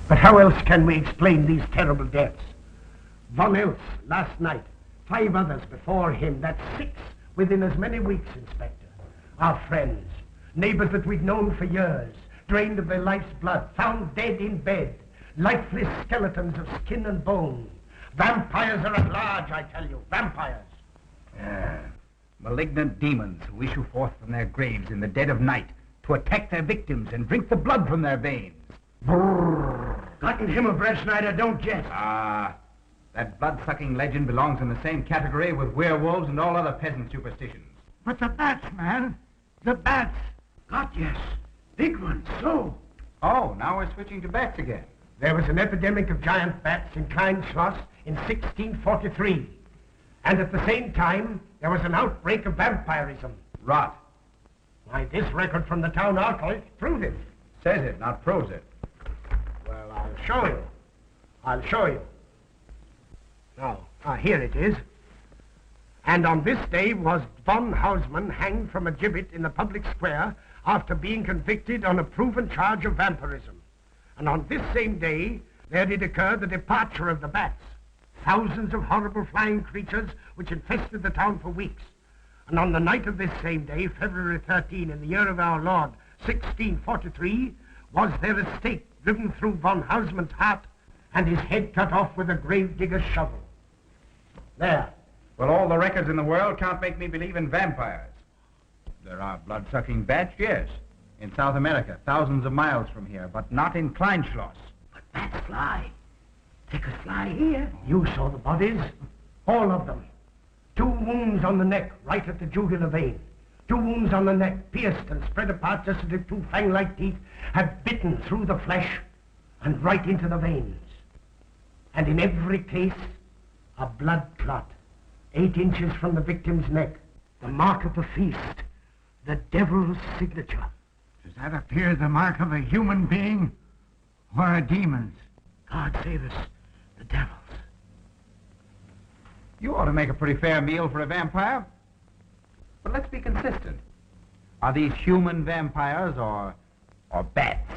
But how else can we explain these terrible deaths? Von Elst last night, 5 others before him, that's 6 within as many weeks, Inspector. Our friends, neighbors that we've known for years, drained of their life's blood, found dead in bed, lifeless skeletons of skin and bone. Vampires are at large, I tell you, vampires. Malignant demons who issue forth from their graves in the dead of night to attack their victims and drink the blood from their veins. Gotten Himmelbrecht, Schneider, don't jest. That blood-sucking legend belongs in the same category with werewolves and all other peasant superstitions. But the bats, man. The bats. God, yes. Big ones, so. Oh, now we're switching to bats again. There was an epidemic of giant bats in Klein Schloss in 1643. And at the same time, there was an outbreak of vampirism. Rot. Why, this record from the town archive proves it. Says it, not proves it. Well, I'll show you. I'll show you. Now, here it is. And on this day was von Hausmann hanged from a gibbet in the public square after being convicted on a proven charge of vampirism. And on this same day, there did occur the departure of the bats, thousands of horrible flying creatures which infested the town for weeks. And on the night of this same day, February 13, in the year of our Lord, 1643, was there a stake driven through von Hausmann's heart and his head cut off with a grave digger's shovel. There. Well, all the records in the world can't make me believe in vampires. There are blood-sucking bats, yes. In South America, thousands of miles from here, but not in Kleinschloss. But bats fly. They could fly here. You saw the bodies. All of them. 2 wounds on the neck, right at the jugular vein. 2 wounds on the neck, pierced and spread apart just as if 2 fang-like teeth had bitten through the flesh and right into the veins. And in every case, a blood clot, 8 inches from the victim's neck, the mark of the feast, the devil's signature. Does that appear the mark of a human being or a demon's? God save us, the devil's. You ought to make a pretty fair meal for a vampire. But let's be consistent. Are these human vampires or bats?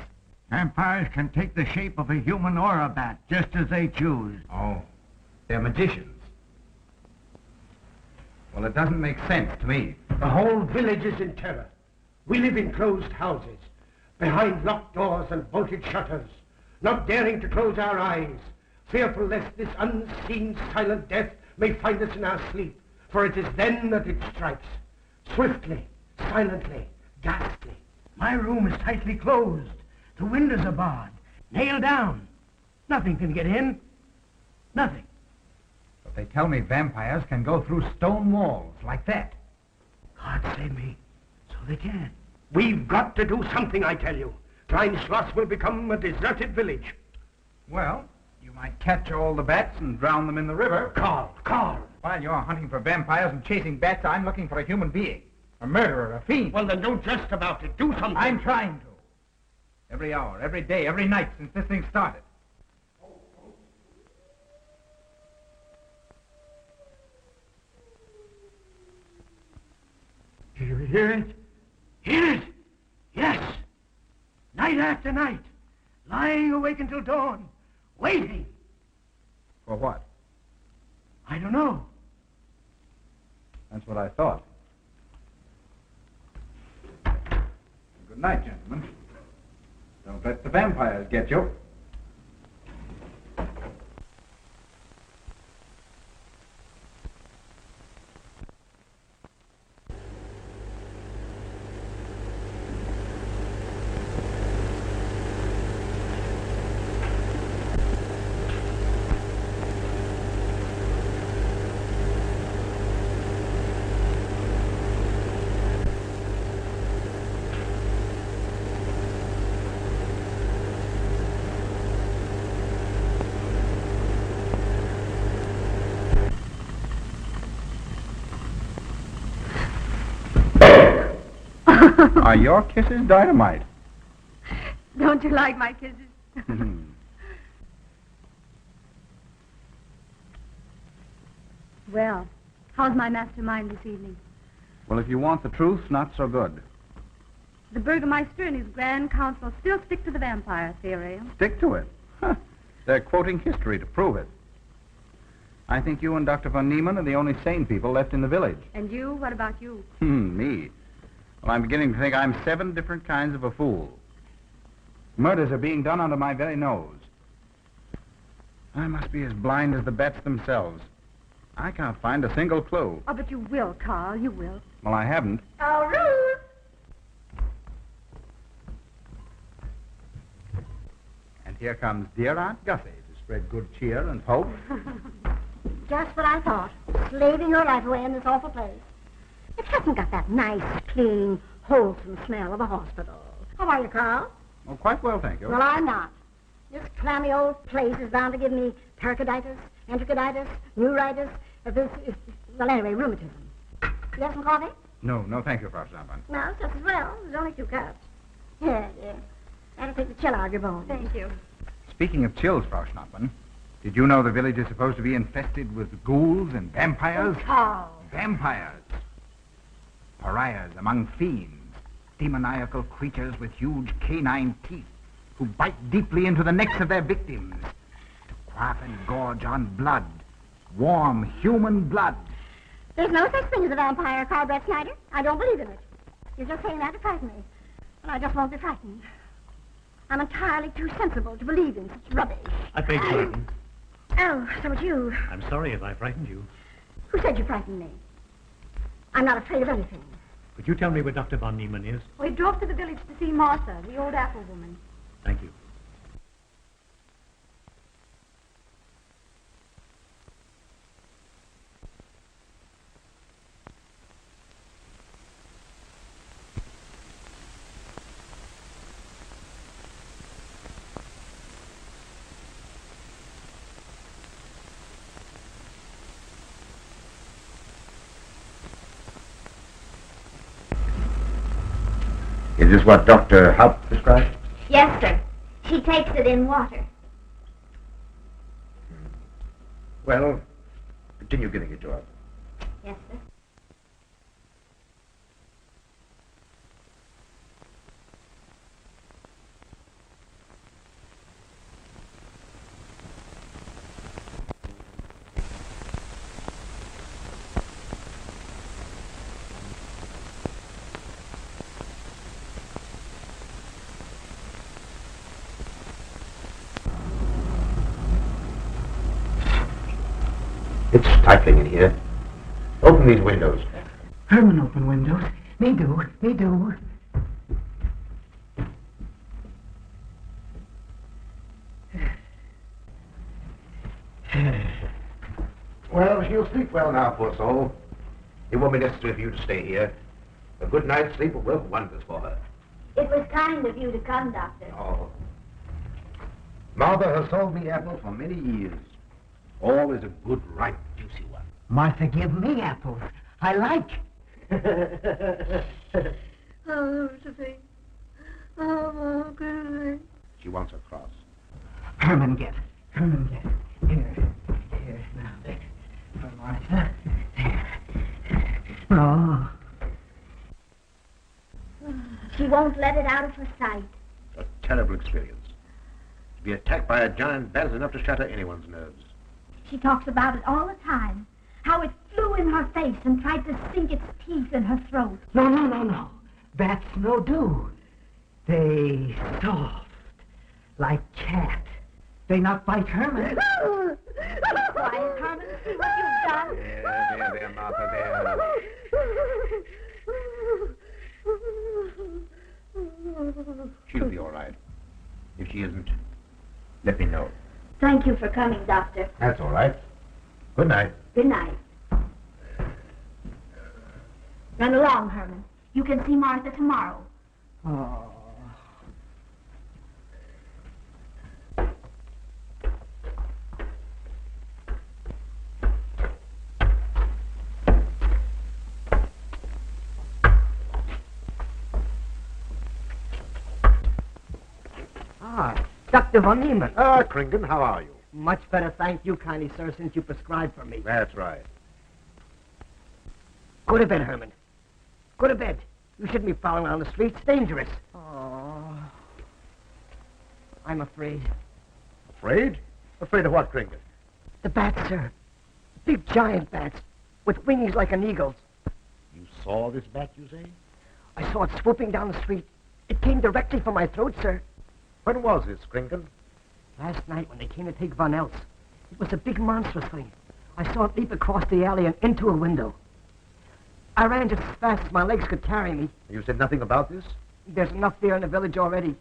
Vampires can take the shape of a human or a bat, just as they choose. Oh, they're magicians. Well, it doesn't make sense to me. The whole village is in terror. We live in closed houses, behind locked doors and bolted shutters, not daring to close our eyes, fearful lest this unseen silent death may find us in our sleep, for it is then that it strikes. Swiftly, silently, ghastly. My room is tightly closed. The windows are barred, nailed down. Nothing can get in. Nothing. But they tell me vampires can go through stone walls like that. God save me. So they can. We've got to do something, I tell you. Klein Schloss will become a deserted village. Well, you might catch all the bats and drown them in the river. Carl. While you're hunting for vampires and chasing bats, I'm looking for a human being. A murderer, a fiend. Well, then don't jest about it. Do something. I'm trying to. Every hour, every day, every night since this thing started. Do you hear it? Hear it? Yes. Night after night. Lying awake until dawn. Waiting. For what? I don't know. That's what I thought. Good night, gentlemen. Don't let the vampires get you. Are your kisses dynamite? Don't you like my kisses? Well, how's my mastermind this evening? Well, if you want the truth, not so good. The Burgermeister and his Grand Council still stick to the vampire theory. Stick to it. Huh. They're quoting history to prove it. I think you and Dr. von Niemann are the only sane people left in the village. And you? What about you? Me? Well, I'm beginning to think I'm 7 different kinds of a fool. Murders are being done under my very nose. I must be as blind as the bats themselves. I can't find a single clue. Oh, but you will, Carl. You will. Well, I haven't. Oh, Ruth! And here comes dear Aunt Gussie to spread good cheer and hope. Just what I thought. Slaving your life away in this awful place. It hasn't got that nice, clean, wholesome smell of a hospital. How are you, Carl? Oh, quite well, thank you. Well, I'm not. This clammy old place is bound to give me pericarditis, enterocolitis, neuritis, well, anyway, rheumatism. You have some coffee? No, thank you, Frau Schnappmann. No, just as well. There's only 2 cups. Here, dear. That'll take the chill out of your bones. Thank you. Speaking of chills, Frau Schnappmann, did you know the village is supposed to be infested with ghouls and vampires? Oh, Carl. Vampires. Pariahs among fiends. Demoniacal creatures with huge canine teeth who bite deeply into the necks of their victims to quaff and gorge on blood. Warm human blood. There's no such thing as a vampire, Carl Brett Snyder. I don't believe in it. You're just saying that to frighten me. And I just won't be frightened. I'm entirely too sensible to believe in such rubbish. I beg pardon. Oh, so it's you. I'm sorry if I frightened you. Who said you frightened me? I'm not afraid of anything. Could you tell me where Dr. von Niemann is? We drove to the village to see Martha, the old apple woman. Thank you. Is this what Dr. Haupt prescribed? Yes, sir. She takes it in water. Well, continue giving it to her. Yes, sir. It's stifling in here. Open these windows. Herman, open windows. Me do. Well, she'll sleep well now, poor soul. It won't be necessary for you to stay here. A good night's sleep will work wonders for her. It was kind of you to come, Doctor. Oh. Martha has sold me apples for many years. Always a good, ripe, juicy one. Martha, give me apples. I like. Oh, Sophie. Oh, good. She wants a cross. Herman, get. Here, now, there. For Martha. There. Oh. She won't let it out of her sight. A terrible experience. To be attacked by a giant bat is enough to shatter anyone's nerves. She talks about it all the time. How it flew in her face and tried to sink its teeth in her throat. No. Bats no do. They soft, like cat. They not bite Herman. Quiet, Herman. See what you've done. There, Martha, there. She'll be all right. If she isn't, let me know. Thank you for coming, Doctor. That's all right. Good night. Good night. Run along, Herman. You can see Martha tomorrow. Oh. Ah, Dr. Von Niemann. Ah, Kringen, how are you? Much better, thank you kindly, sir, since you prescribed for me. That's right. Go to bed, Herman. Go to bed. You shouldn't be prowling around the streets. It's dangerous. Oh, I'm afraid. Afraid? Afraid of what, Kringen? The bats, sir. Big giant bats with wings like an eagle's. You saw this bat, you say? I saw it swooping down the street. It came directly for my throat, sir. When was this, Kringen? Last night when they came to take Von Eltz. It was a big monstrous thing. I saw it leap across the alley and into a window. I ran just as fast as my legs could carry me. You said nothing about this? There's enough fear in the village already.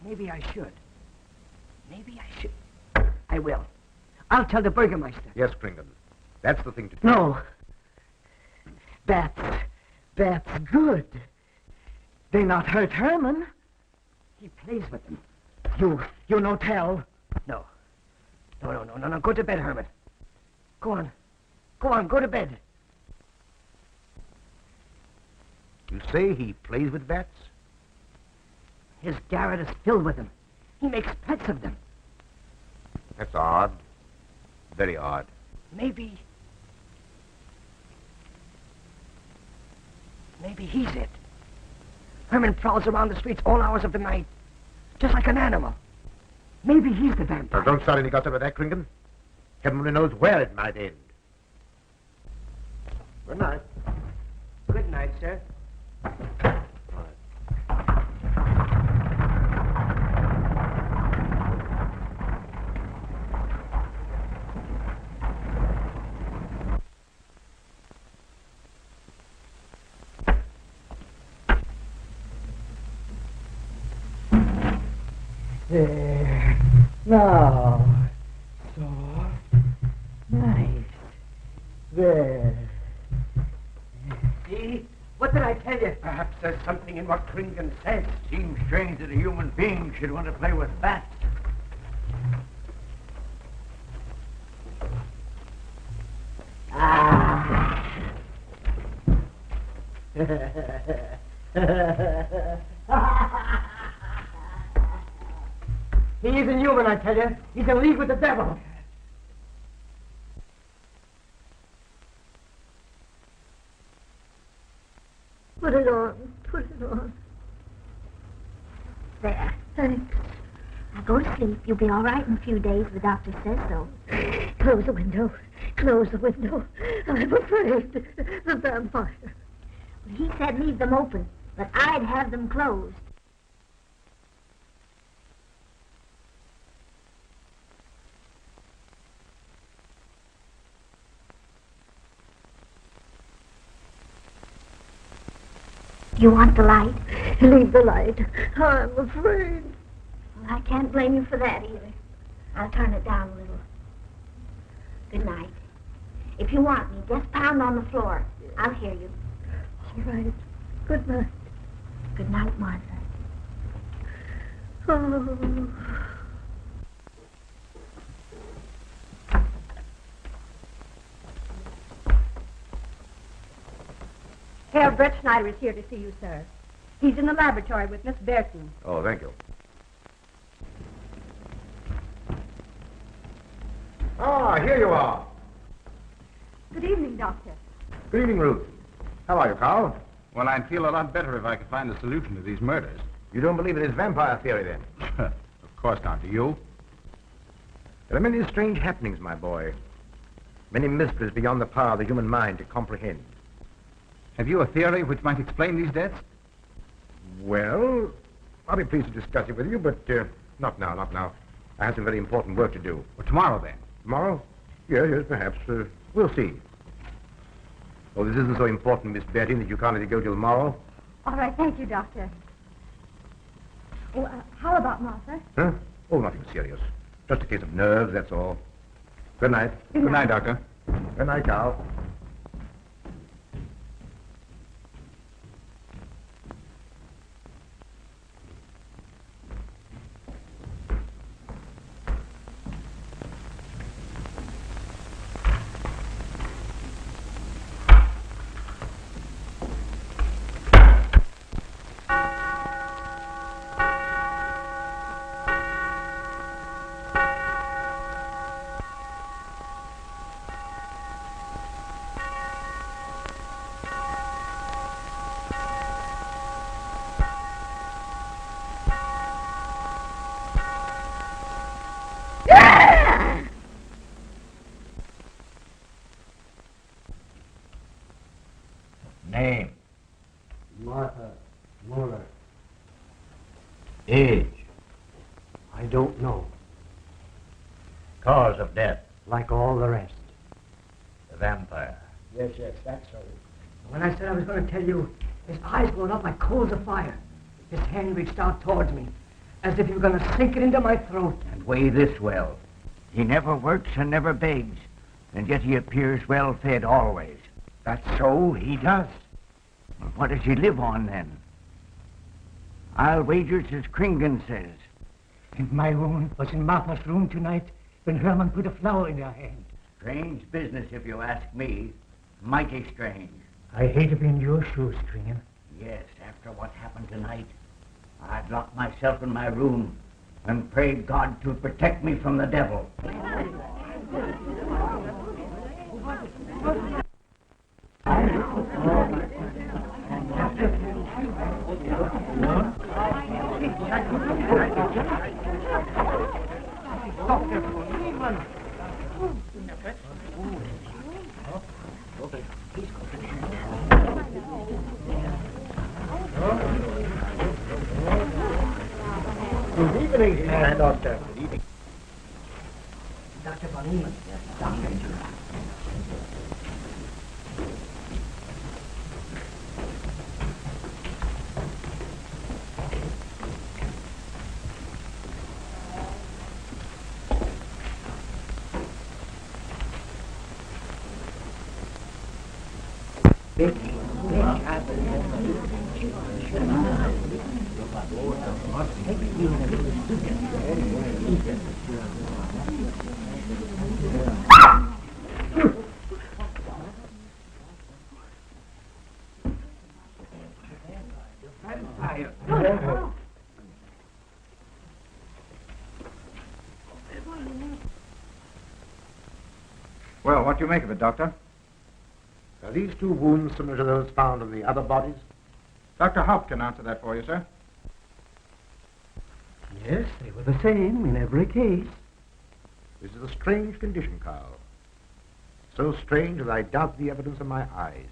Maybe I should. Maybe I should. I will. I'll tell the Burgermeister. Yes, Kringen. That's the thing to do. No. Bats. Bats good. They not hurt Herman. He plays with them. You no tell. No. No. Go to bed, Herman. Go on. Go to bed. You say he plays with bats? His garret is filled with them. He makes pets of them. That's odd. Very odd. Maybe he's it. Herman prowls around the streets all hours of the night, just like an animal. Maybe he's the vampire. Now, don't start any gossip about that, Kringen. Heaven only knows where it might end. Good night. Good night, sir. There. Now. Soft. Nice. There. See? What did I tell you? Perhaps there's something in what Kringen said. Seems strange that a human being should want to play with bats. He isn't human, I tell you. He's in league with the devil. Put it on. Put it on. There. Thanks. Now go to sleep. You'll be all right in a few days. The doctor says so. Close the window. Close the window. I'm afraid. The vampire. Well, he said leave them open, but I'd have them closed. You want the light? Leave the light. I'm afraid. Well, I can't blame you for that either. I'll turn it down a little. Good night. If you want me, just pound on the floor. I'll hear you. All right. Good night. Good night, Martha. Oh. Herr Brett Schneider is here to see you, sir. He's in the laboratory with Miss Bertin. Oh, thank you. Ah, here you are. Good evening, Doctor. Good evening, Ruth. How are you, Carl? Well, I'd feel a lot better if I could find a solution to these murders. You don't believe in his vampire theory, then? Of course not. Do you? There are many strange happenings, my boy. Many mysteries beyond the power of the human mind to comprehend. Have you a theory which might explain these deaths? Well, I'll be pleased to discuss it with you, but not now. I have some very important work to do. Well, tomorrow, then. Tomorrow? Yes, perhaps. We'll see. Oh, this isn't so important, Miss Betty, that you can't let it go till tomorrow. All right, thank you, Doctor. Oh, how about Martha? Huh? Oh, nothing serious. Just a case of nerves, that's all. Good night. Good night, Doctor. Good night, Carl. Cause of death. Like all the rest. The vampire. Yes, that's so. When I said I was going to tell you, his eyes glowed up like coals of fire. His hand reached out towards me, as if he were going to sink it into my throat. And weigh this well. He never works and never begs, and yet he appears well fed always. That's so, he does. Well, what does he live on, then? I'll wager it's as Kringen says. And my wound was in Martha's room tonight when Herman put a flower in her hand. Strange business, if you ask me. Mighty strange. I hate to be in your shoes, Kringen. Yes, after what happened tonight, I'd lock myself in my room and pray God to protect me from the devil. Good evening, Doctor. Good evening. Dr. Von Niemann. Doctor. Well, what do you make of it, Doctor? Are these two wounds similar to those found in the other bodies? Dr. Haupt can answer that for you, sir. Yes, they were the same in every case. This is a strange condition, Carl. So strange that I doubt the evidence of my eyes.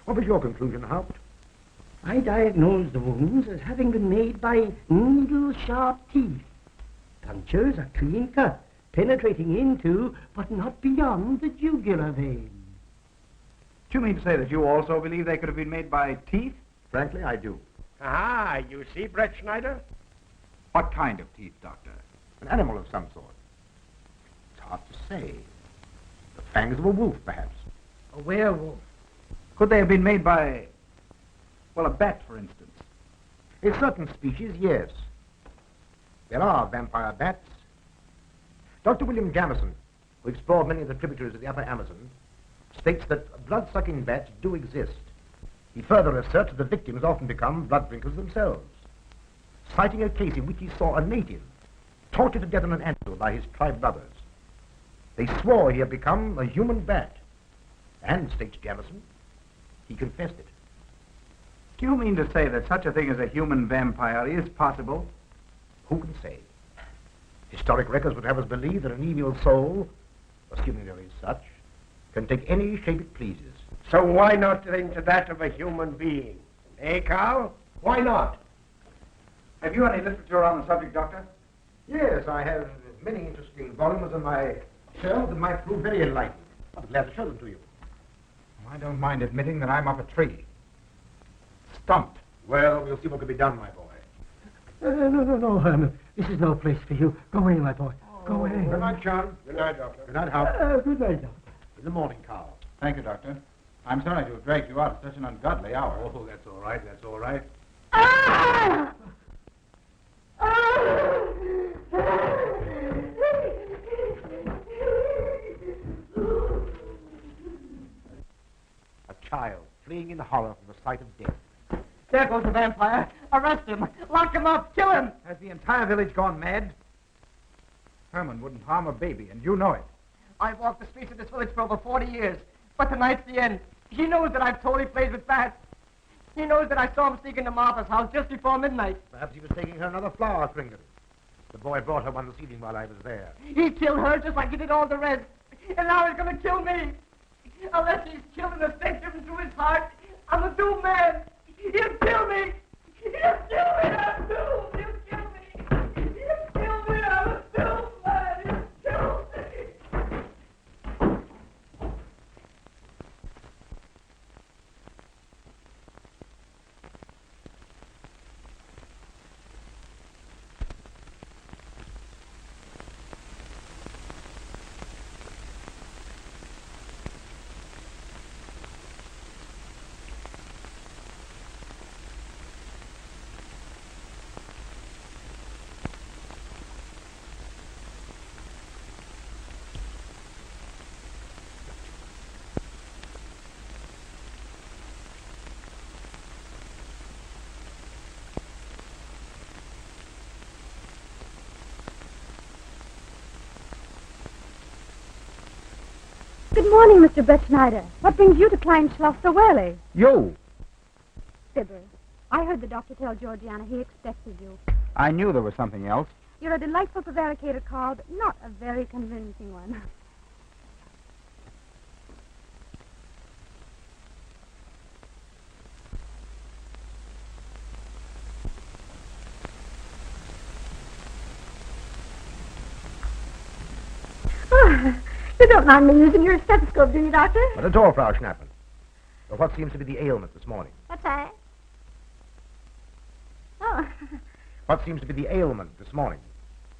What was your conclusion, Haupt? I diagnosed the wounds as having been made by needle-sharp teeth. Punctures are clean cut, penetrating into, but not beyond, the jugular vein. Do you mean to say that you also believe they could have been made by teeth? Frankly, I do. Ah, you see, Brett Schneider? What kind of teeth, Doctor? An animal of some sort. It's hard to say. The fangs of a wolf, perhaps. A werewolf. Could they have been made by, well, a bat, for instance? In certain species, yes. There are vampire bats. Dr. William Jamison, who explored many of the tributaries of the upper Amazon, states that blood-sucking bats do exist. He further asserts that the victims often become blood drinkers themselves, citing a case in which he saw a native tortured to death in an anthill by his tribe brothers. They swore he had become a human bat, and, states Jamison, he confessed it. Do you mean to say that such a thing as a human vampire is possible? Who can say? Historic records would have us believe that an evil soul, assuming there is such, can take any shape it pleases. So why not think to that of a human being? Eh, Carl? Why not? Have you any literature on the subject, Doctor? Yes, I have many interesting volumes on my shelf that might prove very enlightening. I'll be glad to show them to you. I don't mind admitting that I'm up a tree. Stumped. Well, we'll see what can be done, my boy. No, Herman. This is no place for you. Go away, my boy. Go away. Good night, John. Good night, Doctor. Good night, Howard. Good night, Doctor. In the morning, Carl. Thank you, Doctor. I'm sorry to have dragged you out at such an ungodly hour. Oh, that's all right. That's all right. Ah! A child fleeing in horror from the sight of death. There goes the vampire. Arrest him. Lock him up. Kill him. Has the entire village gone mad? Herman wouldn't harm a baby, and you know it. I've walked the streets of this village for over 40 years. But tonight's the end. He knows that I've totally played with bats. He knows that I saw him sneak into Martha's house just before midnight. Perhaps he was taking her another flower, Kringen. The boy brought her one this evening while I was there. He killed her just like he did all the rest. And now he's going to kill me. Unless he's killed an affection to his heart, I'm a doomed man. He'll kill me. He'll kill me. I'm doomed. He'll kill me. He'll kill me. I'm a doomed man. Good morning, Mr. Brett Schneider. What brings you to Kleinschloster Whaley? You! Fibber, I heard the doctor tell Georgiana he expected you. I knew there was something else. You're a delightful prevaricator, Carl, but not a very convincing one. You don't mind me using your stethoscope, do you, Doctor? Not at all, Frau Schnappen. But what seems to be the ailment this morning? What's that? Oh. What seems to be the ailment this morning?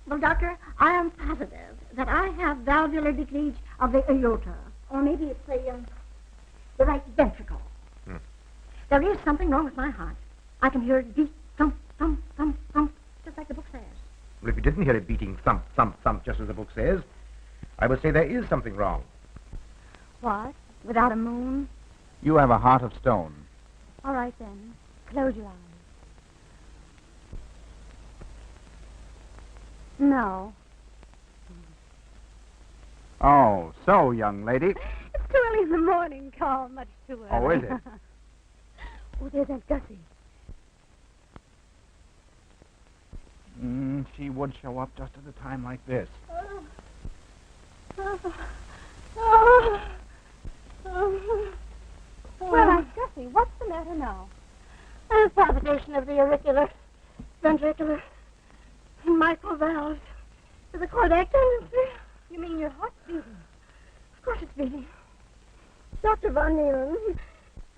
Well, Doctor, I am positive that I have valvular leakage of the aorta. Or maybe it's the right ventricle. There is something wrong with my heart. I can hear it beat, thump, thump, thump, thump, just like the book says. Well, if you didn't hear it beating thump, thump, thump, just as the book says, I would say there is something wrong. What? Without a moon? You have a heart of stone. All right, then. Close your eyes. No. Oh, so, young lady. It's too early in the morning, Carl. Much too early. Oh, is it? Oh, there's Aunt Gussie. She would show up just at a time like this. Well, Aunt Gussie, what's the matter now? A palpitation of the auricular, ventricular, and mitral valves. With a cardiac tendency. You mean your heart's beating? Of course it's beating. Dr. Von Neelen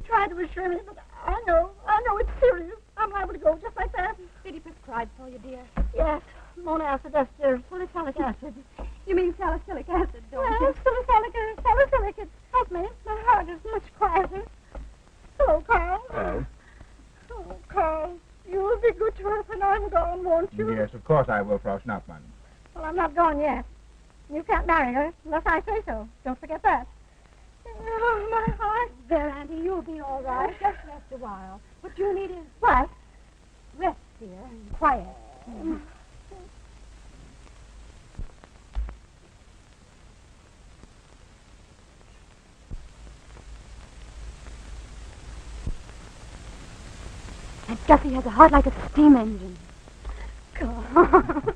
tried to assure me, but I know it's serious. I'm liable to go just like that. Did he prescribe for you, dear? Yes, monacid ester, salicylic acid. You mean salicylic acid, don't you? Yes, salicylic. It helped me. My heart is much quieter. Hello, Carl. Hello. Oh, Carl, you will be good to her when I'm gone, won't you? Yes, of course I will, Frau Schnappmann. Well, I'm not gone yet. You can't marry her unless I say so. Don't forget that. Oh, my heart. There, Auntie, you'll be all right. Just rest a while. What you need is What? rest, dear, and quiet. Aunt Gussie has a heart like a steam engine. Carl.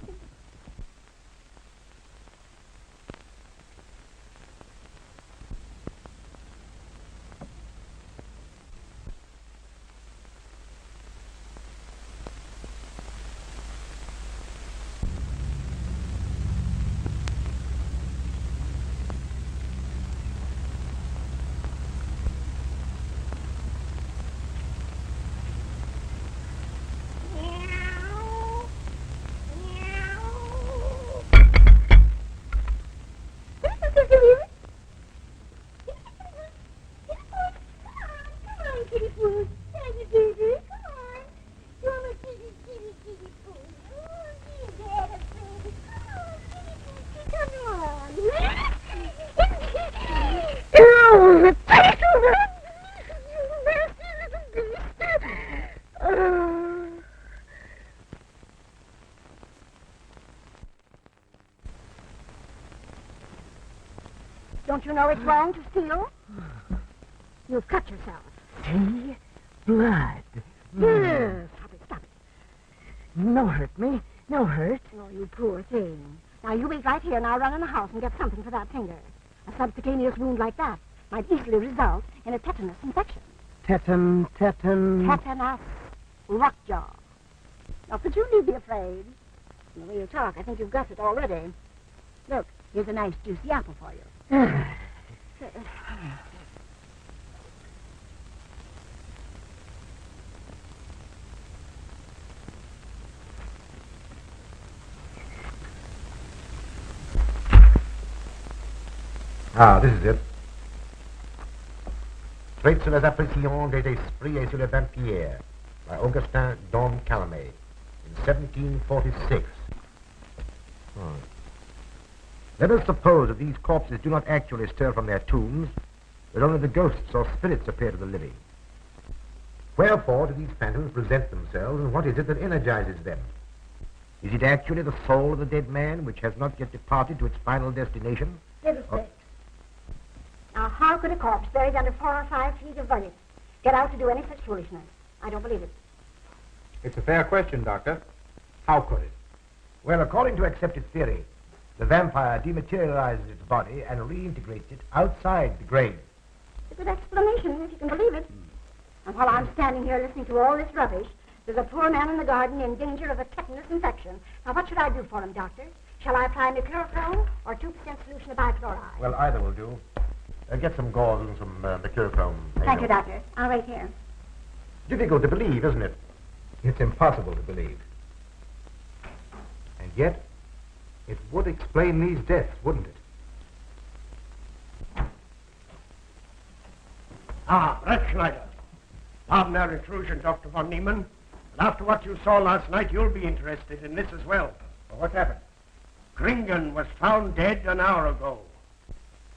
Don't you know it's wrong to steal? You've cut yourself. See? Blood. Stop it. No hurt me. No hurt. Oh, you poor thing. Now, you wait right here and I'll run in the house and get something for that finger. A subcutaneous wound like that might easily result in a tetanus infection. Tetanus. Tetanus. Lockjaw. Not that you need be afraid. From the way you talk, I think you've got it already. Look, here's a nice juicy apple for you. This is it. Traits sur les appréciations des esprits et sur les vampires by Augustin Dom Calame in 1746. Let us suppose that these corpses do not actually stir from their tombs, but only the ghosts or spirits appear to the living. Wherefore do these phantoms present themselves, and what is it that energizes them? Is it actually the soul of the dead man which has not yet departed to its final destination? Fiddlesticks. how could a corpse buried under 4 or 5 feet of vernix get out to do any such foolishness? I don't believe it. It's a fair question, Doctor. How could it? Well, according to accepted theory, the vampire dematerializes its body and reintegrates it outside the grave. It's a good explanation, if you can believe it. And while I'm standing here listening to all this rubbish, there's a poor man in the garden in danger of a tetanus infection. Now, what should I do for him, Doctor? Shall I apply mercurochrome or 2% solution of bichloride? Well, either will do. Get some gauze and some mercurochrome. Thank you, Doctor. I'll wait here. Difficult to believe, isn't it? It's impossible to believe. And yet, it would explain these deaths, wouldn't it? Ah, Brett Schneider. Pardon our intrusion, Dr. von Niemann. But after what you saw last night, you'll be interested in this as well. Well, what's happened? Kringen was found dead an hour ago,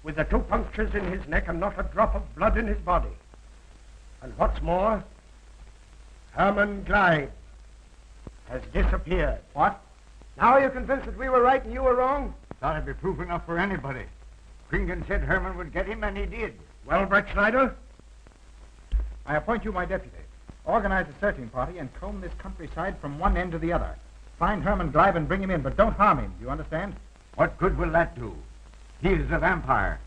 with the 2 punctures in his neck and not a drop of blood in his body. And what's more, Herman Gleib has disappeared. What? Now you're convinced that we were right and you were wrong? Thought it'd be proof enough for anybody. Kringen said Herman would get him, and he did. Well, Brett Schneider? I appoint you my deputy. Organize a searching party and comb this countryside from one end to the other. Find Herman Gleib and bring him in, but don't harm him. Do you understand? What good will that do? He is a vampire.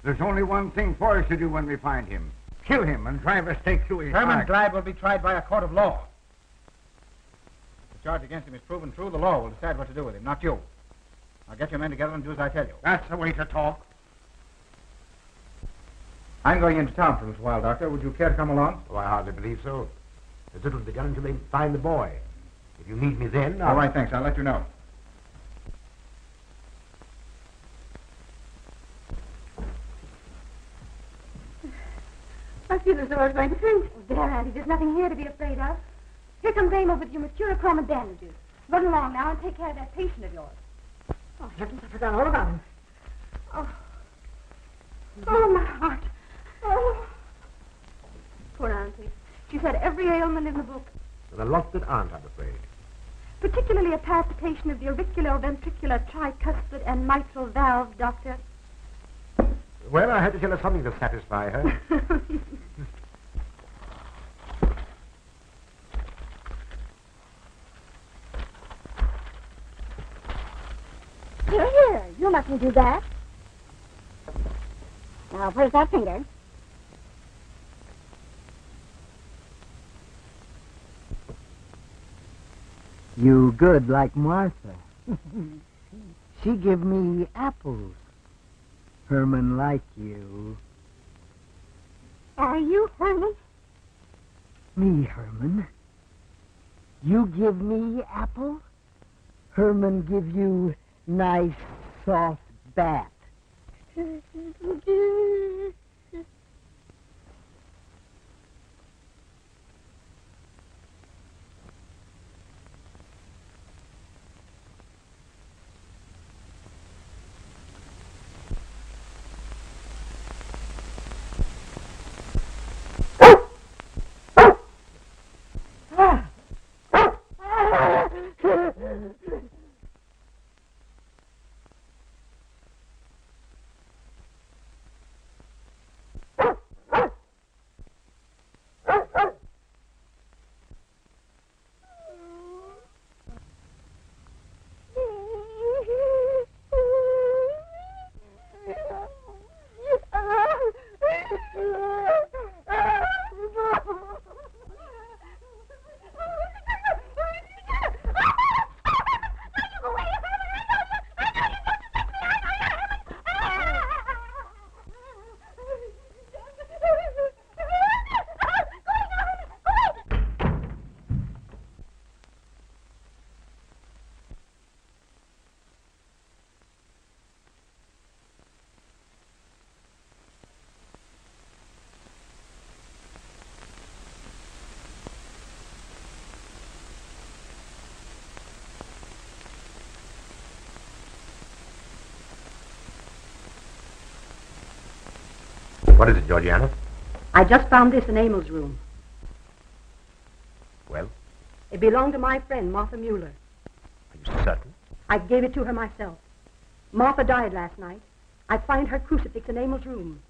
There's only one thing for us to do when we find him. Kill him and drive a stake through his Herman heart. Gleib will be tried by a court of law. If the charge against him is proven true, the law will decide what to do with him, not you. Now get your men together and do as I tell you. That's the way to talk. I'm going into town for a little while, Doctor. Would you care to come along? Oh, I hardly believe so. There's little to be done until they find the boy. If you need me then, All right, thanks. I'll let you know. I feel as though I was going to faint. Oh, there, Auntie, there's nothing here to be afraid of. Here comes Amo with your mercurochrome and bandages. Run along now and take care of that patient of yours. Oh, heavens, I forgot all about him. Oh. Oh, my heart. Oh. Poor Auntie. She's had every ailment in the book. There are lots that aren't, I'm afraid. Particularly a palpitation of the auriculoventricular tricuspid and mitral valve, Doctor. Well, I had to tell her something to satisfy her. Here. You mustn't do that. Now, where's that finger? You good like Martha. She give me apples. Herman like you. Are you Herman? Me, Herman. You give me apple. Herman give you nice, soft bat. What is it, Georgiana? I just found this in Emil's room. Well, It belonged to my friend, Martha Mueller. are you certain? I gave it to her myself. Martha died last night. I find her crucifix in Emil's room.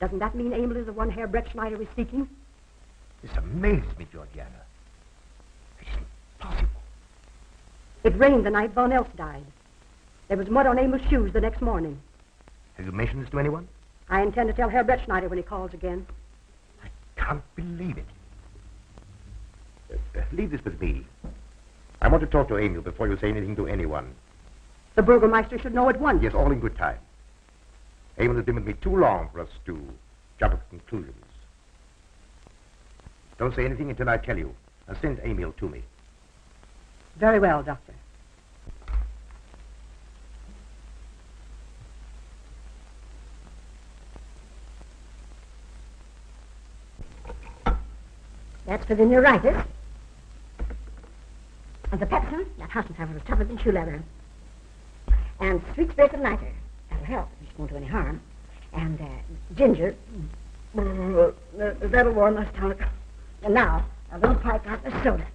Doesn't that mean Emil is the one Herr Brettschneider is seeking? This amazes me, Georgiana. It isn't possible. It rained the night Von Elst died. There was mud on Emil's shoes the next morning. Have you mentioned this to anyone? I intend to tell Herr Brettschneider when he calls again. I can't believe it. Leave this with me. I want to talk to Emil before you say anything to anyone. The Burgomaster should know at once. Yes, all in good time. Emil has been with me too long for us to jump at conclusions. Don't say anything until I tell you. And send Emil to me. Very well, Doctor. That's for the neuritis. And the pepsin, that Hassenpfeffer was tougher than shoe leather. And sweet spirit of nitre, that'll help if it won't do any harm. And ginger, that'll warm my stomach. And now, a little pipe out the soda.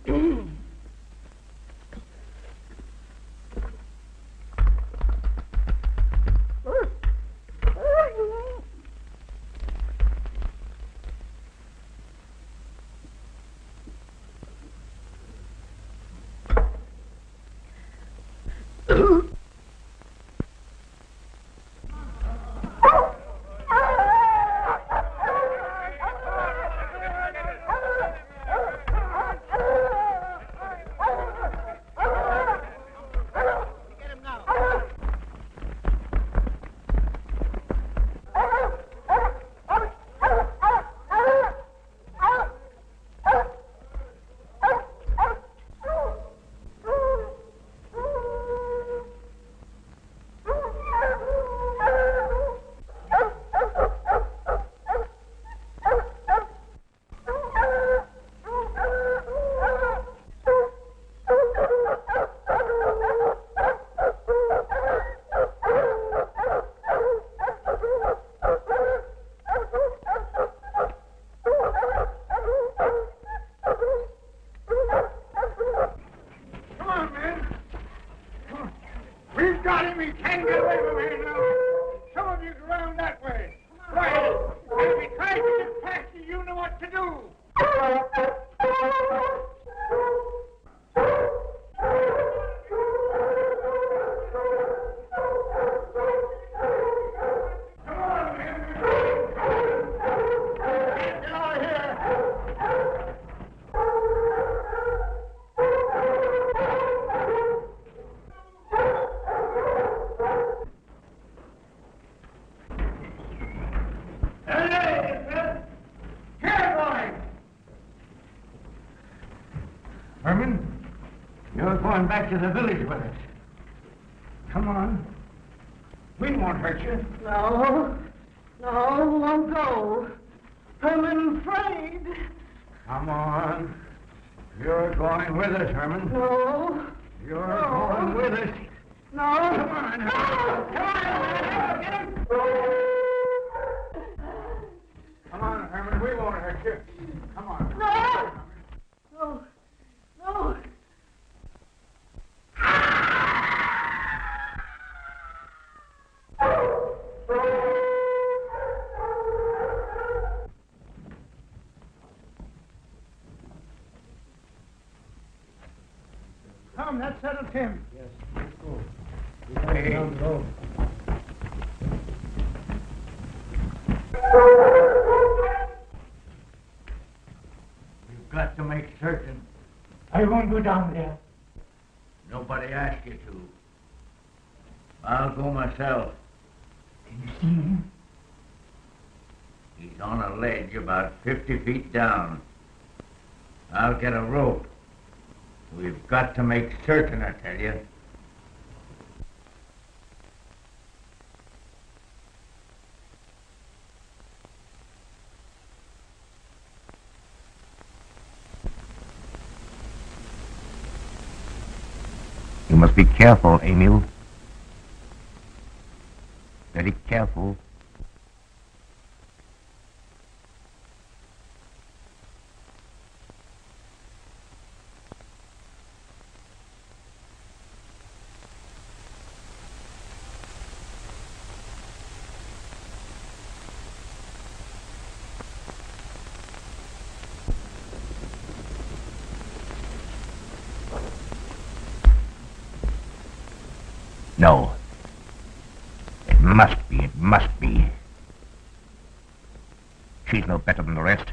Going back to the village with us. Come on. We won't hurt you. No, won't go. Herman afraid. Come on. You're going with us, Herman. No. You're going with us. No. Come on, Herman. Come on, get him. Come on, Herman. We won't hurt you. Come on. No. Come, that settles him. Yes, let's go. We gotta get down below. You've got to make certain. I won't go down there. Nobody asked you to. I'll go myself. Can you see him? He's on a ledge about 50 feet down. I'll get a rope. We've got to make certain, I tell you. You must be careful, Emil. Very careful. No. It must be, it must be. She's no better than the rest.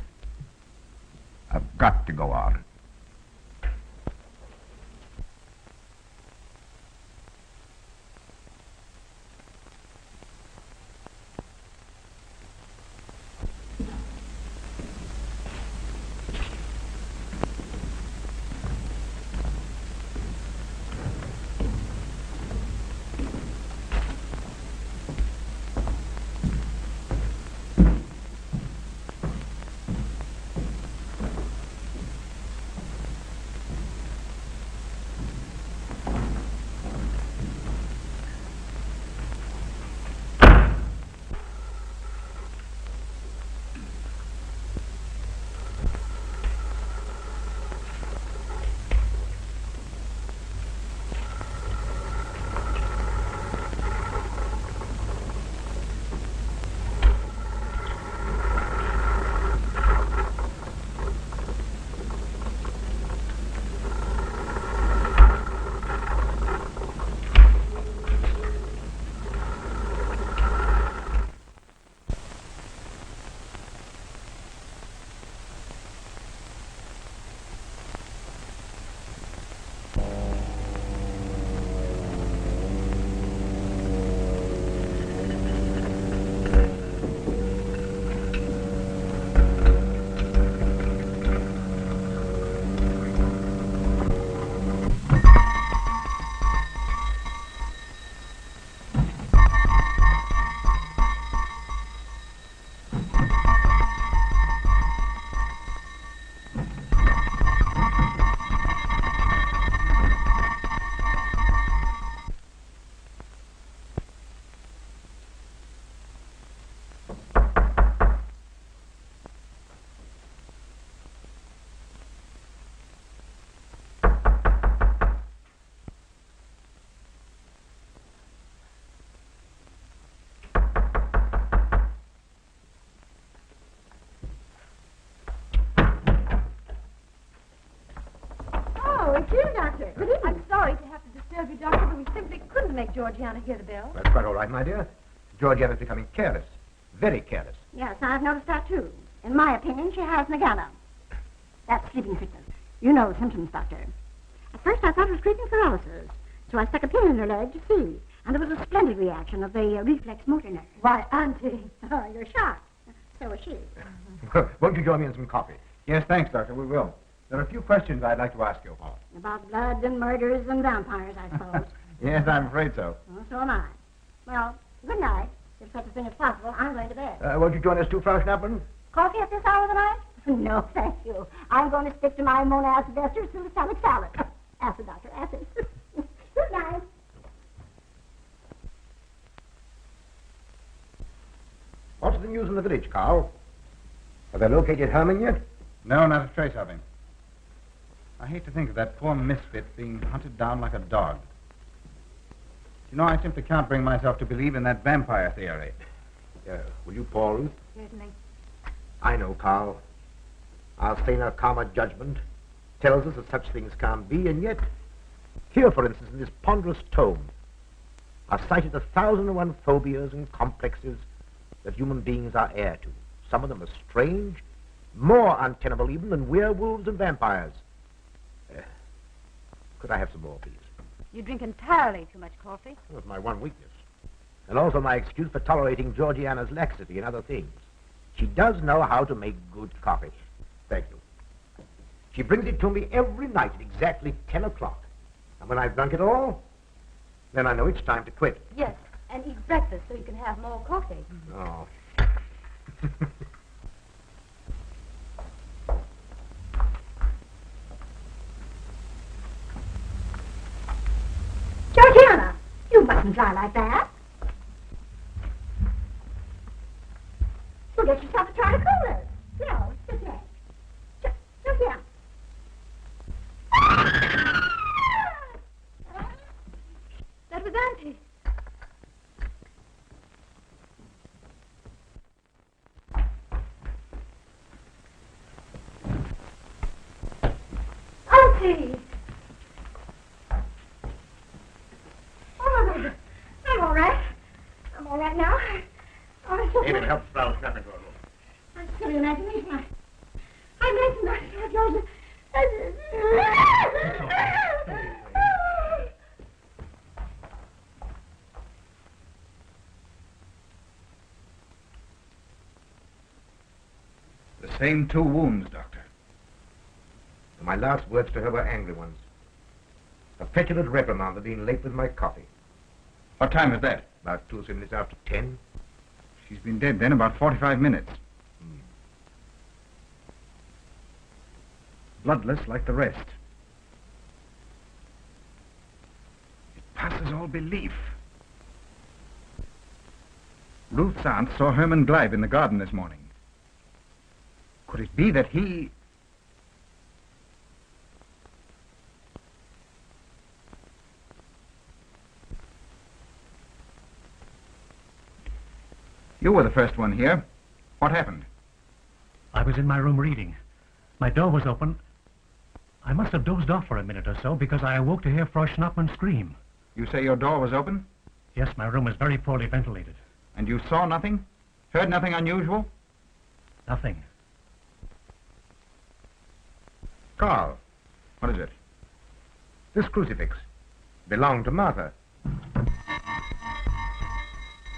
I've got to go on. Oh, it's you, Doctor. Good evening. I'm sorry to have to disturb you, Doctor, but we simply couldn't make Georgiana hear the bell. That's quite all right, my dear. Georgiana's becoming careless. Very careless. Yes, I've noticed that, too. In my opinion, she has Nagana. That's sleeping sickness. You know the symptoms, Doctor. At first, I thought it was creeping paralysis, so I stuck a pin in her leg to see. And there was a splendid reaction of the reflex motor nerve. Why, Auntie. Oh, you're shocked. So is she. Won't you join me in some coffee? Yes, thanks, Doctor. We will. There are a few questions I'd like to ask you. About blood and murders and vampires, I suppose. Yes, I'm afraid so. Well, so am I. Well, good night. If such a thing is possible, I'm going to bed. Won't you join us too, Frau Schnappmann? Coffee at this hour of the night? No, thank you. I'm going to stick to my monacid ester suicide salad. Acid, Doctor, acid. Good night. What's the news in the village, Carl? Have they located Herman yet? No, not a trace of him. I hate to think of that poor misfit being hunted down like a dog. You know, I simply can't bring myself to believe in that vampire theory. Will you, Paul Ruth? Certainly. I know, Carl. Our saner, calmer judgment tells us that such things can't be, and yet, here, for instance, in this ponderous tome, are cited 1,001 phobias and complexes that human beings are heir to. Some of them are strange, more untenable even than werewolves and vampires. Could I have some more, please? You drink entirely too much coffee. That's my one weakness. And also my excuse for tolerating Georgiana's laxity and other things. She does know how to make good coffee. Thank you. She brings it to me every night at exactly 10 o'clock. And when I've drunk it all, then I know it's time to quit. Yes, and eat breakfast so you can have more coffee. Oh. Georgiana, you mustn't dry like that. You'll get yourself a chart of coolers. No, just next. Just here. That was Auntie. Auntie! Oh, David, help Sprout snap into her room. I'm silly imagination. I imagine that yours. The same 2 wounds, Doctor. My last words to her were angry ones. A petulant reprimand for being late with my coffee. What time is that? About 2 or 3 minutes after 10. She's been dead then about 45 minutes. Bloodless like the rest. It passes all belief. Ruth's aunt saw Herman Gleib in the garden this morning. Could it be that he... You were the first one here. What happened? I was in my room reading. My door was open. I must have dozed off for a minute or so because I awoke to hear Frau Schnappmann scream. You say your door was open? Yes, my room is very poorly ventilated. And you saw nothing? Heard nothing unusual? Nothing. Carl, What is it? this crucifix belonged to Martha.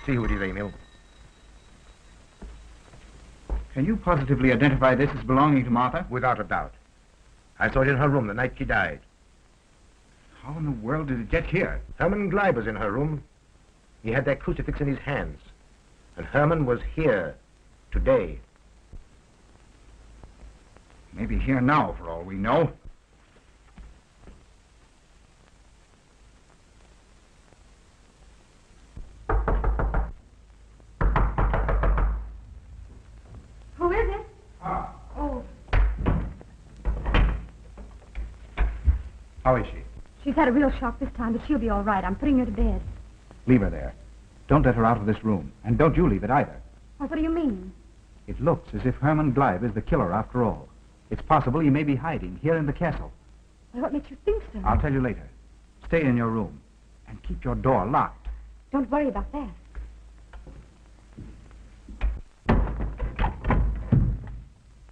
See who it is, Emil. Can you positively identify this as belonging to Martha? Without a doubt. I saw it in her room the night she died. How in the world did it get here? Herman Gleib was in her room. He had that crucifix in his hands. And Herman was here today. Maybe here now, for all we know. Who is it? Oh, How is she? she's had a real shock this time, but she'll be all right. I'm putting her to bed. Leave her there. Don't let her out of this room. And don't you leave it either. Well, what do you mean? It looks as if Herman Gleib is the killer after all. It's possible he may be hiding here in the castle. Well, what makes you think so? I'll tell you later. Stay in your room and keep your door locked. Don't worry about that.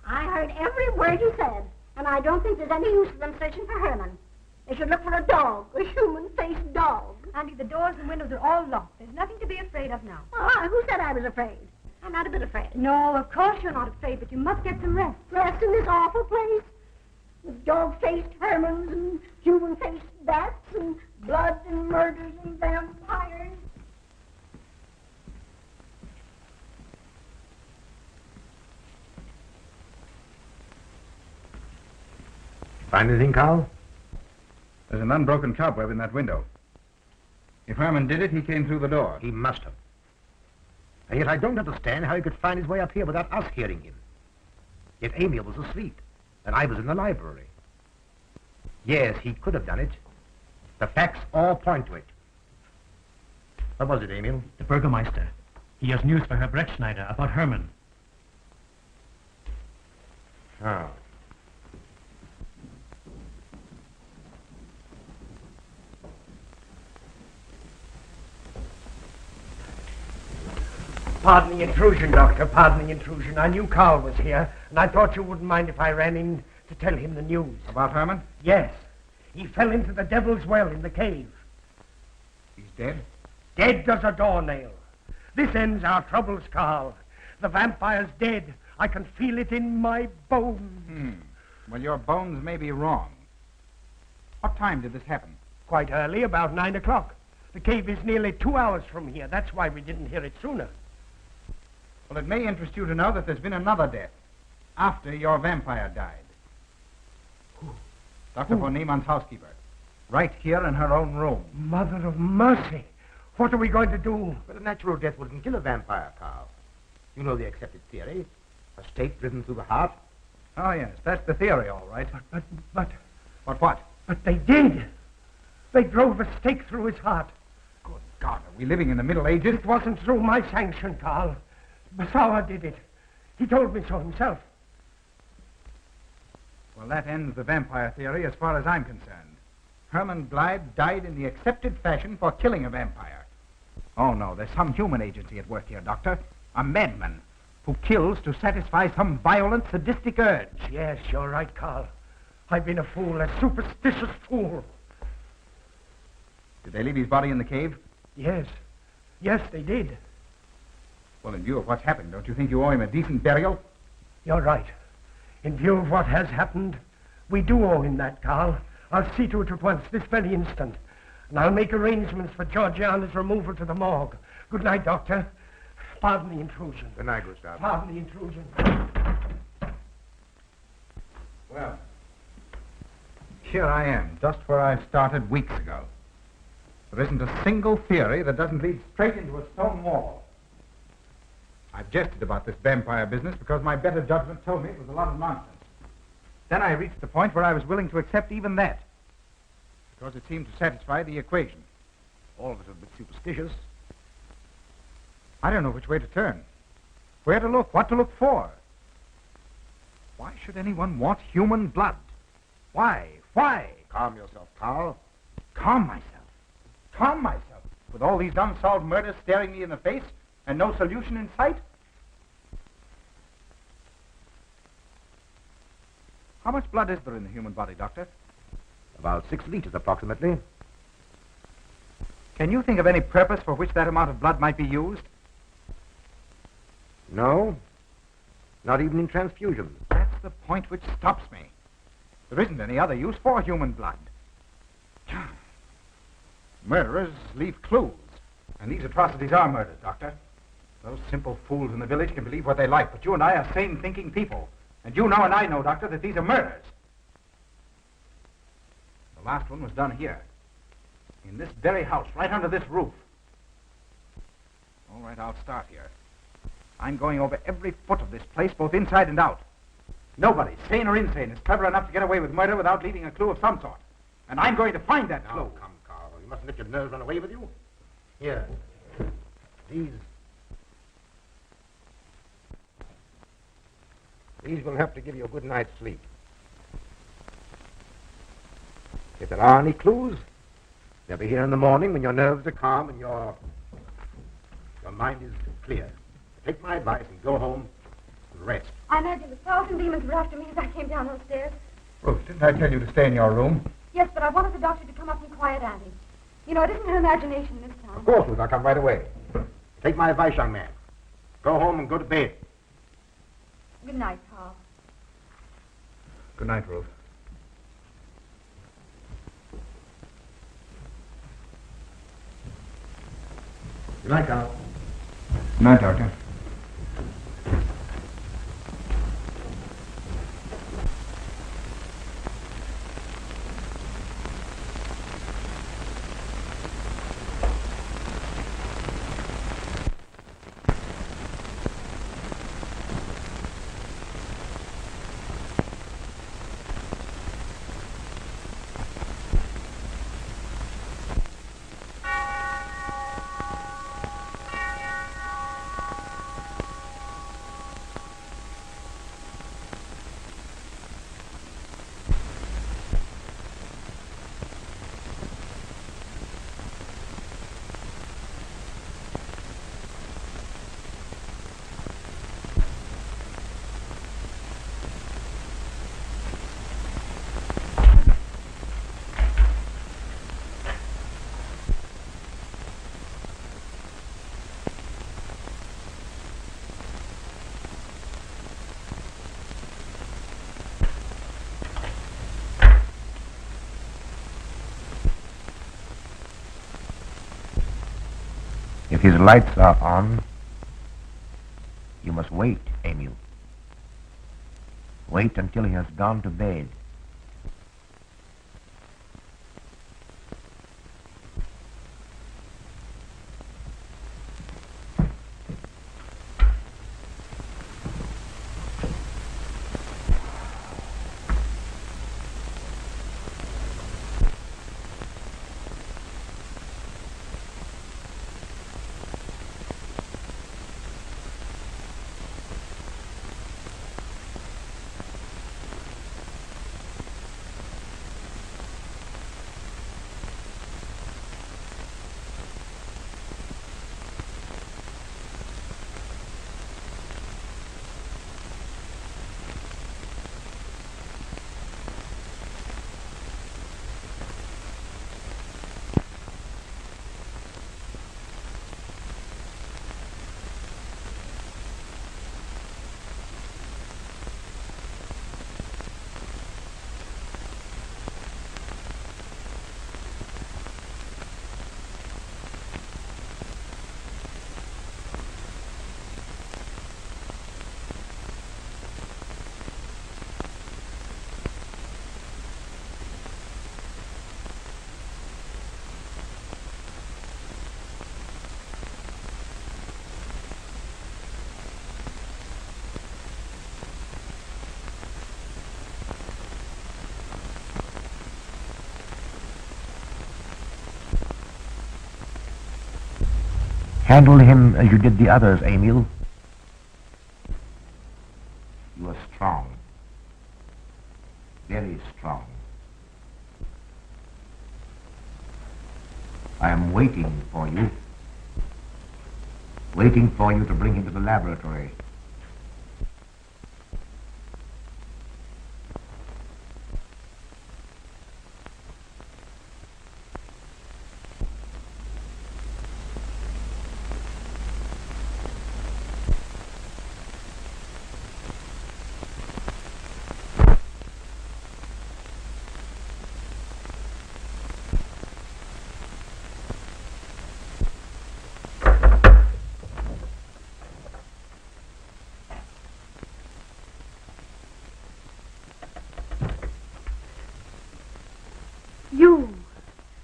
I heard every word you said, and I don't think there's any use of them searching for Herman. They should look for a dog, a human-faced dog. Auntie, the doors and windows are all locked. There's nothing to be afraid of now. Who said I was afraid? I'm not a bit afraid. No, of course you're not afraid, but you must get some rest. Rest in this awful place with dog-faced Hermans and human-faced bats and blood and murders and vampires. Find anything, Carl? There's an unbroken cobweb in that window. If Herman did it, he came through the door. He must have. And yet I don't understand how he could find his way up here without us hearing him. Yet Emil was asleep, and I was in the library. Yes, he could have done it. The facts all point to it. What was it, Emil? The Burgermeister. He has news for Herr Brettschneider about Herman. Oh. Pardon the intrusion, Doctor. Pardon the intrusion. I knew Carl was here, and I thought you wouldn't mind if I ran in to tell him the news. About Herman? Yes. He fell into the Devil's Well in the cave. He's dead? Dead as a doornail. This ends our troubles, Carl. The vampire's dead. I can feel it in my bones. Well, your bones may be wrong. What time did this happen? Quite early, about 9 o'clock. The cave is nearly 2 hours from here. That's why we didn't hear it sooner. Well, it may interest you to know that there's been another death after your vampire died. Dr. von Niemann's housekeeper. Right here in her own room. Mother of mercy. What are we going to do? But a natural death wouldn't kill a vampire, Carl. You know the accepted theory. A stake driven through the heart. Oh, yes, that's the theory, all right. But What? But they did. They drove a stake through his heart. Good God, are we living in the Middle Ages? It wasn't through my sanction, Carl. Basawa did it. He told me so himself. Well, that ends the vampire theory as far as I'm concerned. Herman Gleib died in the accepted fashion for killing a vampire. Oh, no, there's some human agency at work here, Doctor. A madman who kills to satisfy some violent, sadistic urge. Yes, you're right, Carl. I've been a fool, a superstitious fool. Did they leave his body in the cave? Yes. Yes, they did. Well, in view of what's happened, don't you think you owe him a decent burial? You're right. In view of what has happened, we do owe him that, Carl. I'll see to it at once, this very instant. And I'll make arrangements for Georgiana's removal to the morgue. Good night, Doctor. Pardon the intrusion. Good night, Gustav. Pardon the intrusion. Well, here I am, just where I started weeks ago. There isn't a single theory that doesn't lead straight into a stone wall. I've jested about this vampire business because my better judgment told me it was a lot of nonsense. Then I reached the point where I was willing to accept even that, because it seemed to satisfy the equation. All of it a bit superstitious. I don't know which way to turn, where to look, what to look for. Why should anyone want human blood? Why? Why? Calm yourself, Carl. Calm myself. Calm myself. With all these unsolved murders staring me in the face and no solution in sight? How much blood is there in the human body, Doctor? About 6 liters, approximately. Can you think of any purpose for which that amount of blood might be used? No. Not even in transfusions. That's the point which stops me. There isn't any other use for human blood. Murderers leave clues. And these atrocities are murders, Doctor. Those simple fools in the village can believe what they like, but you and I are sane, thinking people. And you know and I know, Doctor, that these are murders. The last one was done here. In this very house, right under this roof. All right, I'll start here. I'm going over every foot of this place, both inside and out. Nobody, sane or insane, is clever enough to get away with murder without leaving a clue of some sort. And I'm going to find that clue. Now, come, Carl. You mustn't let your nerves run away with you. Here. These will help to give you a good night's sleep. If there are any clues, they'll be here in the morning when your nerves are calm and your mind is clear. Take my advice and go home and rest. I imagine 1,000 demons were after me as I came down those stairs. Ruth, didn't I tell you to stay in your room? Yes, but I wanted the doctor to come up and quiet Auntie. You know, it isn't her imagination this time. Of course, Ruth, I'll come right away. Take my advice, young man. Go home and go to bed. Good night, Carl. Good night, Ruth. Good night, Carl. Good night, Doctor. If his lights are on, you must wait, Emil. Wait until he has gone to bed. Handle him as you did the others, Emil. You are strong. Very strong. I am waiting for you. Waiting for you to bring him to the laboratory.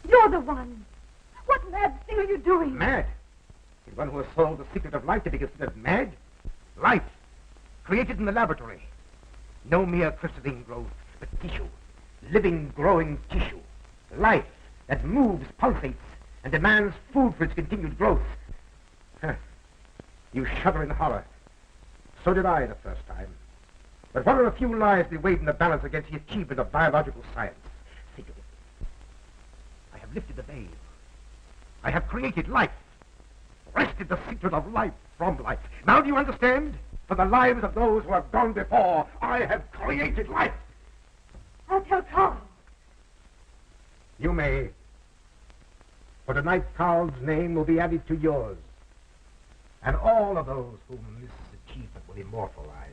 You're the one. What mad thing are you doing? Mad? Is one who has solved the secret of life to be considered mad? Life, created in the laboratory. No mere crystalline growth, but tissue. Living, growing tissue. Life that moves, pulsates, and demands food for its continued growth. Huh. You shudder in horror. So did I the first time. But what are a few lives to be weighed in the balance against the achievement of biological science? Think of it. I have lifted the veil. I have created life. Wrested the secret of life from life. Now do you understand? For the lives of those who have gone before, I have created life. I'll tell Carl. You may. For tonight, Carl's name will be added to yours. And all of those whom this achievement will immortalize.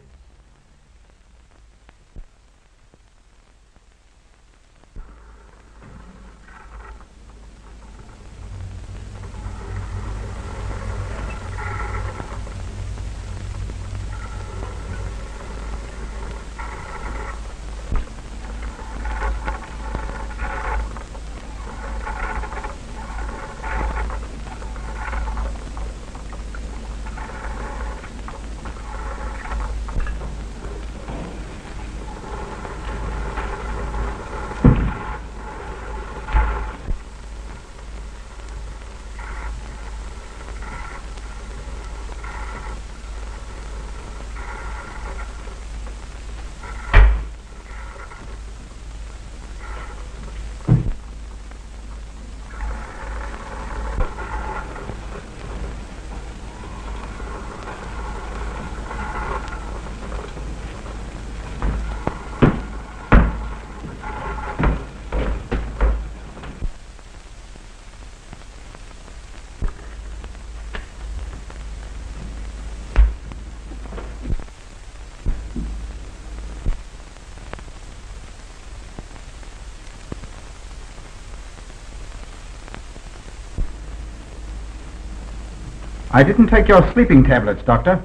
I didn't take your sleeping tablets, Doctor.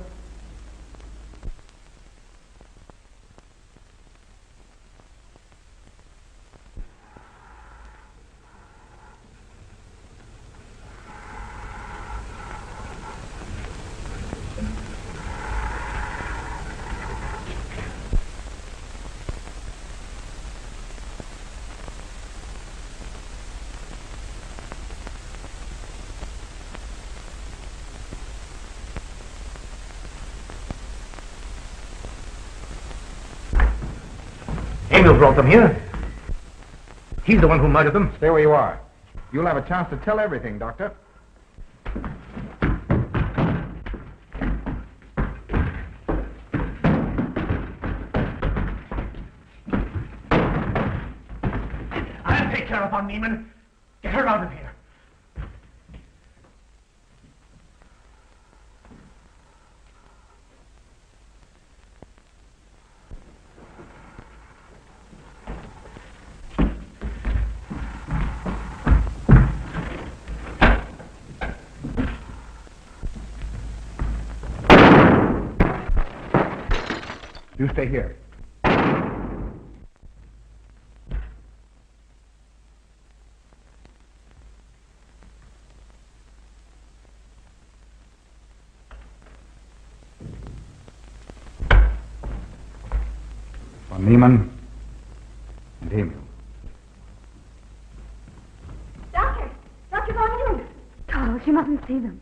Emil brought them here. He's the one who murdered them. Stay where you are. You'll have a chance to tell everything, Doctor. I'll take care of her, Neiman. Get her out of here. You stay here. For Neiman and Emil. Doctor! Doctor, going in. Carl, you mustn't see them.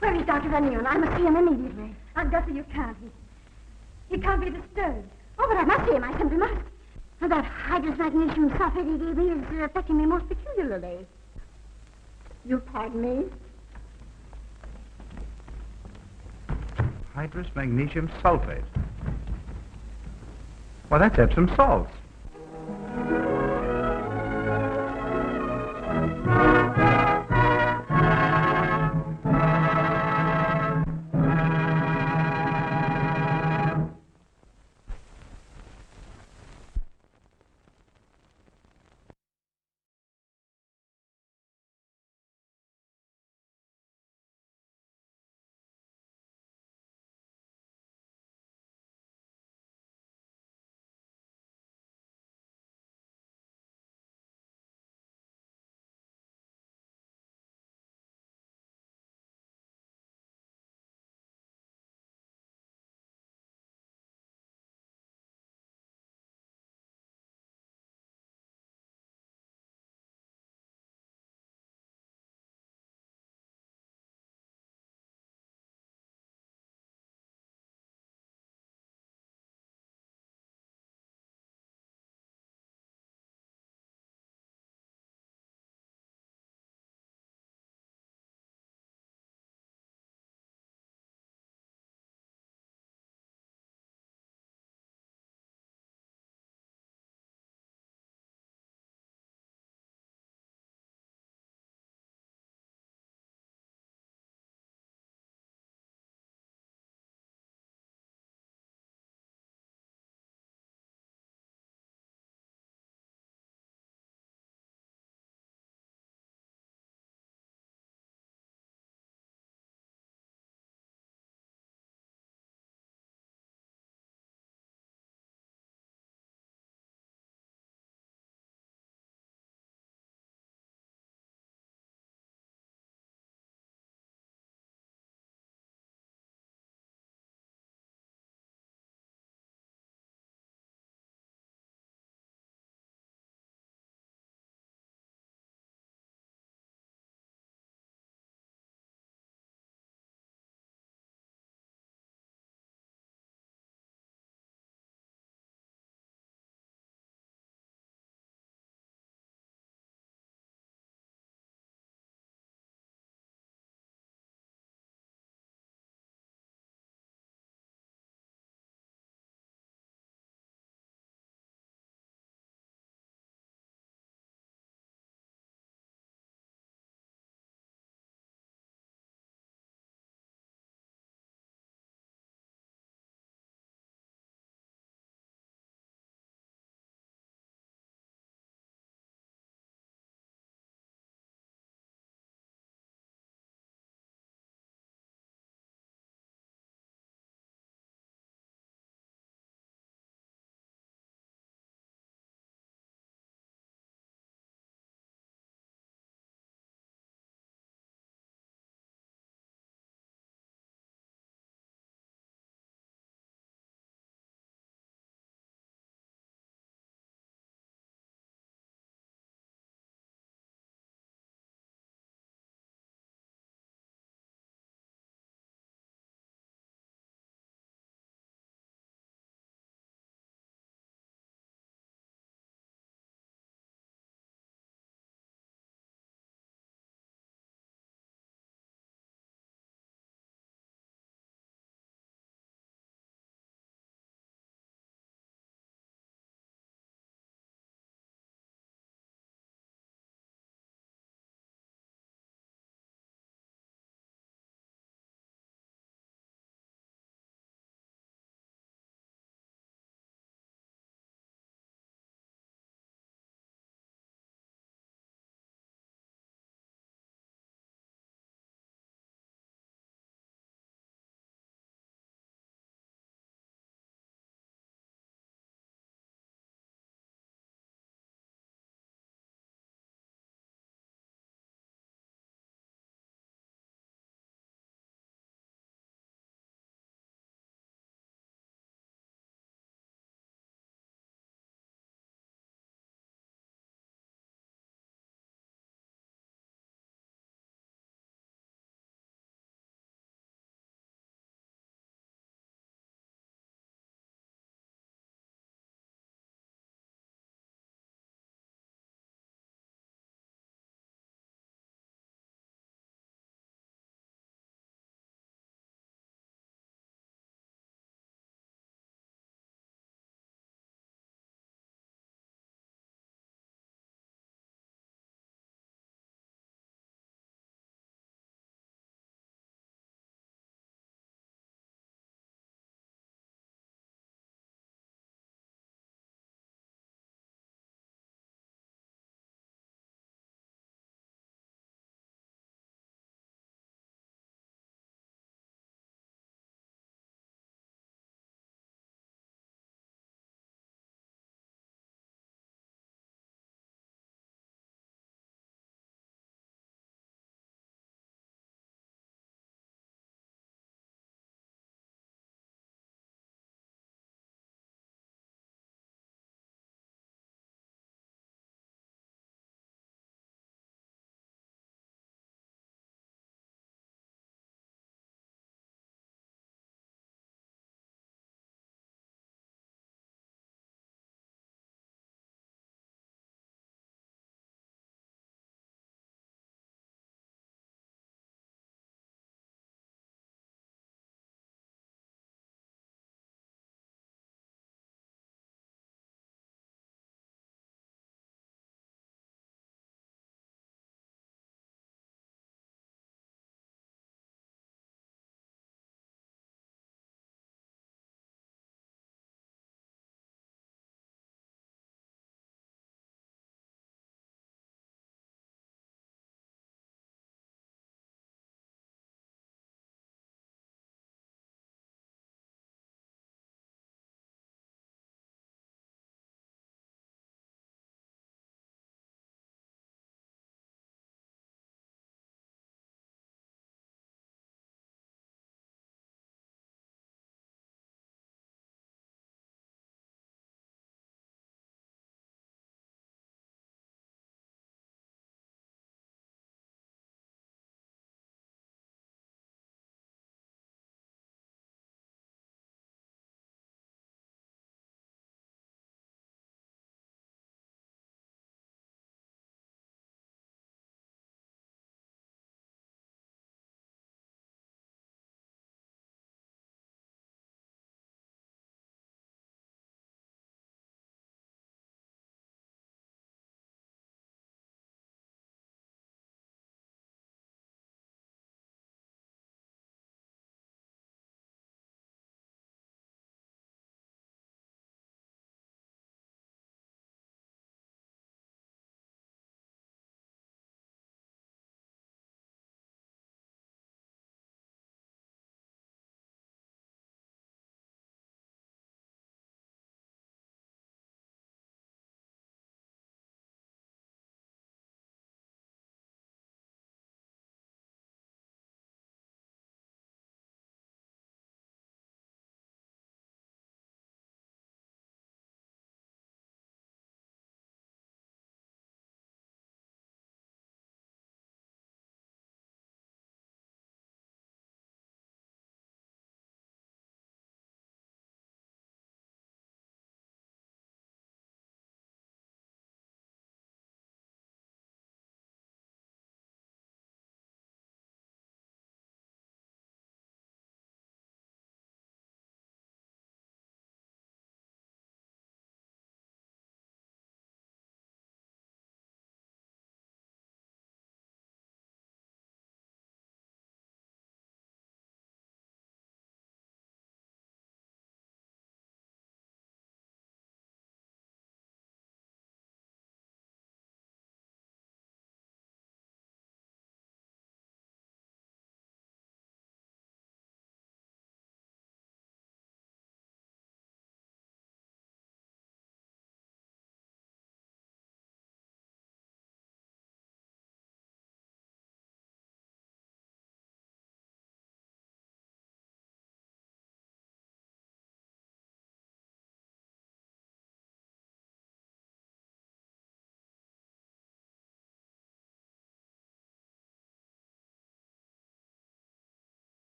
Where is Dr. Rennion? I must see him immediately. Agatha, you can't. He can't be disturbed. Oh, but I must see him. I simply must. And that hydrous magnesium sulfate he gave me is affecting me most peculiarly. You'll pardon me? Hydrous magnesium sulfate. Well, that's Epsom salts.